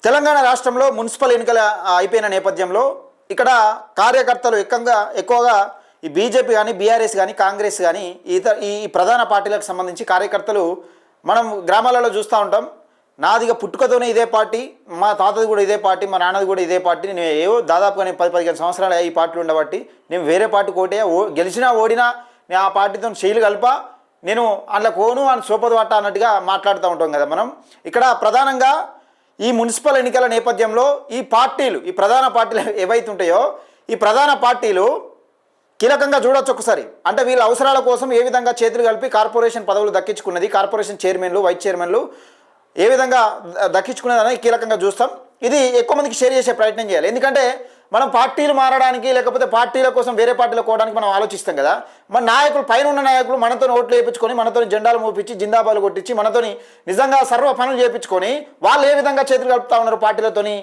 తెలంగాణ రాష్ట్రంలో మున్సిపల్ ఎన్నికల అయిపోయిన నేపథ్యంలో ఇక్కడ కార్యకర్తలు ఎక్కువగా ఈ బీజేపీ కానీ బీఆర్ఎస్ కానీ కాంగ్రెస్ కానీ ఈ ప్రధాన పార్టీలకు సంబంధించి కార్యకర్తలు మనం గ్రామాలలో చూస్తూ ఉంటాం. నాదిగా పుట్టుకతోనే ఇదే పార్టీ, మా తాతది కూడా ఇదే పార్టీ, మా నాన్నది కూడా ఇదే పార్టీ, నేను దాదాపుగా నేను 10-15 సంవత్సరాలు ఈ పార్టీలు ఉండబట్టి నేను వేరే పార్టీ కోటే గెలిచినా ఓడినా నేను ఆ పార్టీతో శైలి కలప, నేను అందులో కోను అని సోపది పట్ట అన్నట్టుగా మాట్లాడుతూ ఉంటాం కదా. మనం ఇక్కడ ప్రధానంగా ఈ మున్సిపల్ ఎన్నికల నేపథ్యంలో ఈ ప్రధాన పార్టీలు ఏవైతే ఉంటాయో ఈ ప్రధాన పార్టీలు కీలకంగా చూడొచ్చు ఒకసారి. అంటే వీళ్ళ అవసరాల కోసం ఏ విధంగా చేతులు కలిపి కార్పొరేషన్ పదవులు దక్కించుకున్నది, కార్పొరేషన్ చైర్మన్లు వైస్ చైర్మన్లు ఏ విధంగా దక్కించుకునేది అనేది కీలకంగా చూస్తాం. ఇది ఎక్కువ మందికి షేర్ చేసే ప్రయత్నం చేయాలి. ఎందుకంటే మనం పార్టీలు మారడానికి లేకపోతే పార్టీల కోసం వేరే పార్టీలు కోవడానికి మనం ఆలోచిస్తాం కదా. మన నాయకులు, పైన ఉన్న నాయకులు మనతో ఓట్లు వేయించుకొని మనతో జెండాలు మోపించి జిందాబాలు కొట్టించి మనతోని నిజంగా సర్వ పనులు చేయించుకొని వాళ్ళు ఏ విధంగా చేతులు కలుపుతా ఉన్నారు పార్టీలతోని